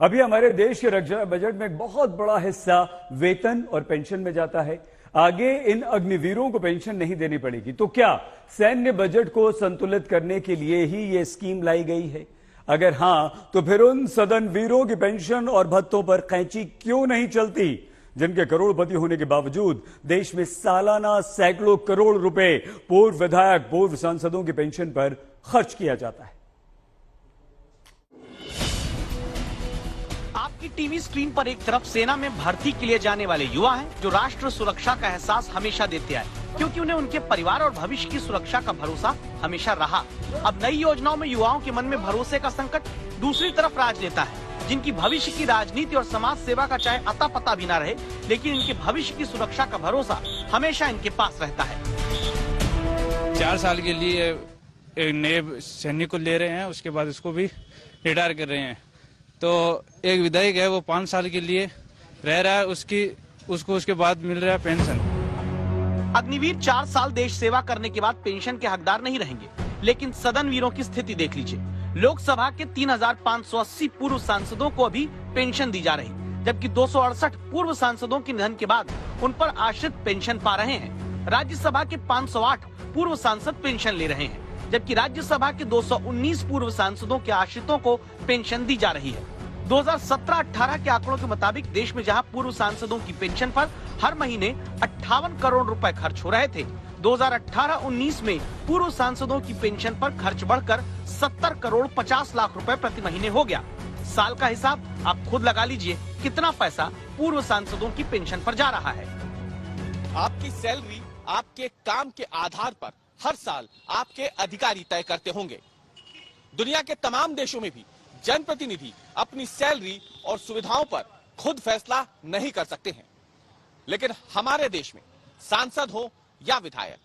अभी हमारे देश के रक्षा बजट में एक बहुत बड़ा हिस्सा वेतन और पेंशन में जाता है। आगे इन अग्निवीरों को पेंशन नहीं देनी पड़ेगी, तो क्या सैन्य बजट को संतुलित करने के लिए ही यह स्कीम लाई गई है? अगर हां, तो फिर उन सदन वीरों की पेंशन और भत्तों पर कैंची क्यों नहीं चलती, जिनके करोड़पति होने के बावजूद देश में सालाना सैकड़ों करोड़ रुपए पूर्व विधायक, पूर्व सांसदों की पेंशन पर खर्च किया जाता है। आपकी टीवी स्क्रीन पर एक तरफ सेना में भर्ती के लिए जाने वाले युवा हैं, जो राष्ट्र सुरक्षा का एहसास हमेशा देते आए, क्योंकि उन्हें उनके परिवार और भविष्य की सुरक्षा का भरोसा हमेशा रहा। अब नई योजनाओं में युवाओं के मन में भरोसे का संकट। दूसरी तरफ राजनेता है, जिनकी भविष्य की राजनीति और समाज सेवा का चाहे अता पता भी न रहे, लेकिन इनके भविष्य की सुरक्षा का भरोसा हमेशा इनके पास रहता है। 4 साल के लिए एक नए सैनिक को ले रहे हैं, उसके बाद उसको भी रिटायर कर रहे हैं। तो एक विधायक है, वो 5 साल के लिए रह रहा है, उसको उसके बाद मिल रहा है पेंशन। अग्निवीर 4 साल देश सेवा करने के बाद पेंशन के हकदार नहीं रहेंगे, लेकिन सदन वीरों की स्थिति देख लीजिए। लोकसभा के 3580 पूर्व सांसदों को अभी पेंशन दी जा रही, जबकि 268 पूर्व सांसदों के निधन के बाद उन पर आश्रित पेंशन पा रहे हैं। राज्यसभा के 508 पूर्व सांसद पेंशन ले रहे हैं, जबकि राज्यसभा के 219 पूर्व सांसदों के आश्रितों को पेंशन दी जा रही है। 2017-18 के आंकड़ों के मुताबिक देश में जहां पूर्व सांसदों की पेंशन पर हर महीने 58 करोड़ रुपए खर्च हो रहे थे, 2018-19 में पूर्व सांसदों की पेंशन पर खर्च बढ़कर 70 करोड़ 50 लाख रुपए प्रति महीने हो गया। साल का हिसाब आप खुद लगा लीजिए, कितना पैसा पूर्व सांसदों की पेंशन पर जा रहा है। आपकी सैलरी आपके काम के आधार पर हर साल आपके अधिकारी तय करते होंगे। दुनिया के तमाम देशों में भी जनप्रतिनिधि अपनी सैलरी और सुविधाओं पर खुद फैसला नहीं कर सकते हैं, लेकिन हमारे देश में सांसद हो या विधायक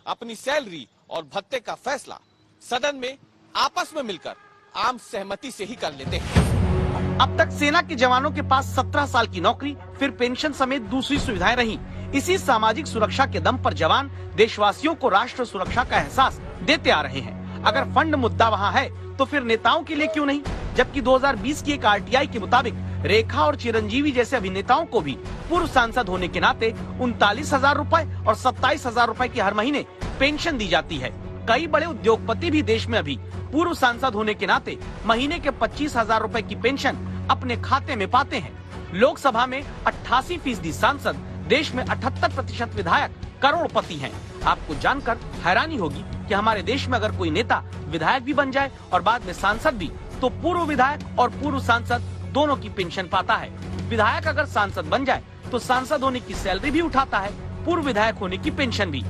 अपनी सैलरी और भत्ते का फैसला सदन में आपस में मिलकर आम सहमति से ही कर लेते हैं। अब तक सेना के जवानों के पास 17 साल की नौकरी, फिर पेंशन समेत दूसरी सुविधाएं रही। इसी सामाजिक सुरक्षा के दम पर जवान देशवासियों को राष्ट्र सुरक्षा का एहसास देते आ रहे हैं। अगर फंड मुद्दा वहाँ है, तो फिर नेताओं के लिए क्यों नहीं? जबकि 2020 की एक आरटीआई के मुताबिक रेखा और चिरंजीवी जैसे अभिनेताओं को भी पूर्व सांसद होने के नाते 39,000 रुपए और 27,000 रुपए की हर महीने पेंशन दी जाती है। कई बड़े उद्योगपति भी देश में अभी पूर्व सांसद होने के नाते महीने के 25,000 रुपए की पेंशन अपने खाते में पाते हैं। लोकसभा में 88% सांसद, देश में 78% विधायक करोड़पति हैं। आपको जानकर हैरानी होगी कि हमारे देश में अगर कोई नेता विधायक भी बन जाए और बाद में सांसद भी, तो पूर्व विधायक और पूर्व सांसद दोनों की पेंशन पाता है। विधायक अगर सांसद बन जाए तो सांसद होने की सैलरी भी उठाता है, पूर्व विधायक होने की पेंशन भी।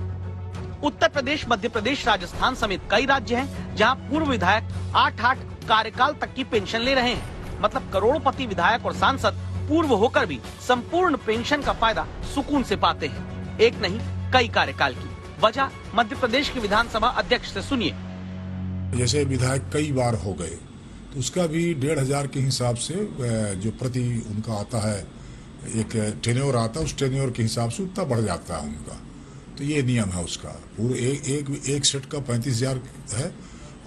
उत्तर प्रदेश, मध्य प्रदेश, राजस्थान समेत कई राज्य हैं जहां पूर्व विधायक 8 कार्यकाल तक की पेंशन ले रहे हैं। मतलब करोड़पति विधायक और सांसद पूर्व होकर भी संपूर्ण पेंशन का फायदा सुकून से पाते हैं। एक नहीं, कई कार्यकाल की। वजह मध्य प्रदेश के विधानसभा अध्यक्ष से सुनिए। जैसे विधायक कई बार हो गए, तो उसका भी 1,500 के हिसाब से जो प्रति उनका आता है, एक टेन्योर आता है, उस टेन्योर के हिसाब से उतना बढ़ जाता है उनका। तो ये नियम है उसका। पूरे एक सेट का 35,000 है,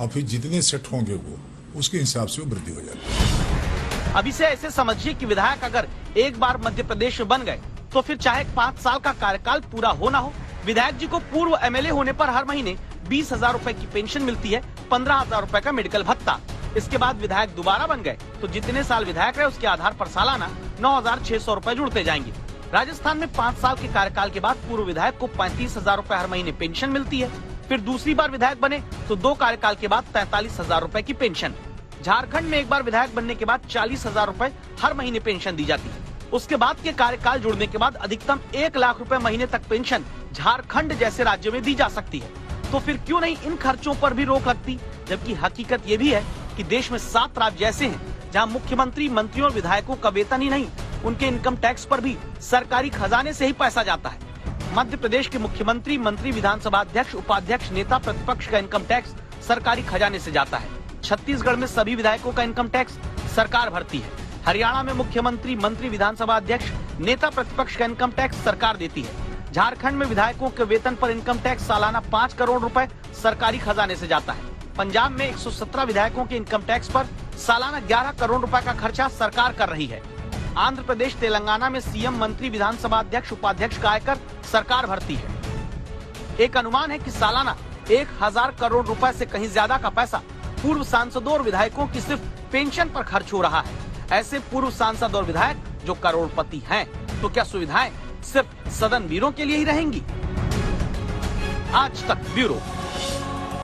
और फिर जितने सेट होंगे वो उसके हिसाब से वो वृद्धि हो जाती है। अब इसे ऐसे समझिए कि विधायक अगर एक बार मध्य प्रदेश में बन गए, तो फिर चाहे 5 साल का कार्यकाल पूरा हो ना हो, विधायक जी को पूर्व एमएलए होने पर हर महीने 20,000 रुपए की पेंशन मिलती है, 15,000 रुपए का मेडिकल भत्ता। इसके बाद विधायक दोबारा बन गए तो जितने साल विधायक रहे उसके आधार पर सालाना 9,600 रुपए जुड़ते जाएंगे। राजस्थान में 5 साल के कार्यकाल के बाद पूर्व विधायक को 35,000 रुपए हर महीने पेंशन मिलती है। फिर दूसरी बार विधायक बने तो 2 कार्यकाल के बाद 43,000 रुपए की पेंशन। झारखंड में एक बार विधायक बनने के बाद 40,000 रुपए हर महीने पेंशन दी जाती है। उसके बाद के कार्यकाल जुड़ने के बाद अधिकतम 1 लाख रुपए महीने तक पेंशन झारखंड जैसे राज्यों में दी जा सकती है। तो फिर क्यों नहीं इन खर्चों पर भी रोक लगती? जबकि हकीकत ये भी है कि देश में 7 राज्य ऐसे हैं जहां मुख्यमंत्री, मंत्रियों और विधायकों का वेतन ही नहीं, उनके इनकम टैक्स पर भी सरकारी खजाने से ही पैसा जाता है। मध्य प्रदेश के मुख्यमंत्री, मंत्री, विधानसभा अध्यक्ष, उपाध्यक्ष, नेता प्रतिपक्ष का इनकम टैक्स सरकारी खजाने से जाता है। छत्तीसगढ़ में सभी विधायकों का इनकम टैक्स सरकार भरती है। हरियाणा में मुख्यमंत्री, मंत्री, विधानसभा अध्यक्ष, नेता प्रतिपक्ष का इनकम टैक्स सरकार देती है। झारखंड में विधायकों के वेतन पर इनकम टैक्स सालाना 5 करोड़ रुपए सरकारी खजाने से जाता है। पंजाब में 117 विधायकों के इनकम टैक्स पर सालाना 11 करोड़ रुपए का खर्चा सरकार कर रही है। आंध्र प्रदेश, तेलंगाना में सीएम, मंत्री, विधानसभा अध्यक्ष, उपाध्यक्ष का आयकर सरकार भरती है। एक अनुमान है कि सालाना 1000 करोड़ रुपए से कहीं ज्यादा का पैसा पूर्व सांसदों और विधायकों की सिर्फ पेंशन पर खर्च हो रहा है। ऐसे पूर्व सांसद और विधायक जो करोड़पति हैं, तो क्या सुविधाएं सिर्फ सदन वीरों के लिए ही रहेंगी? आज तक ब्यूरो।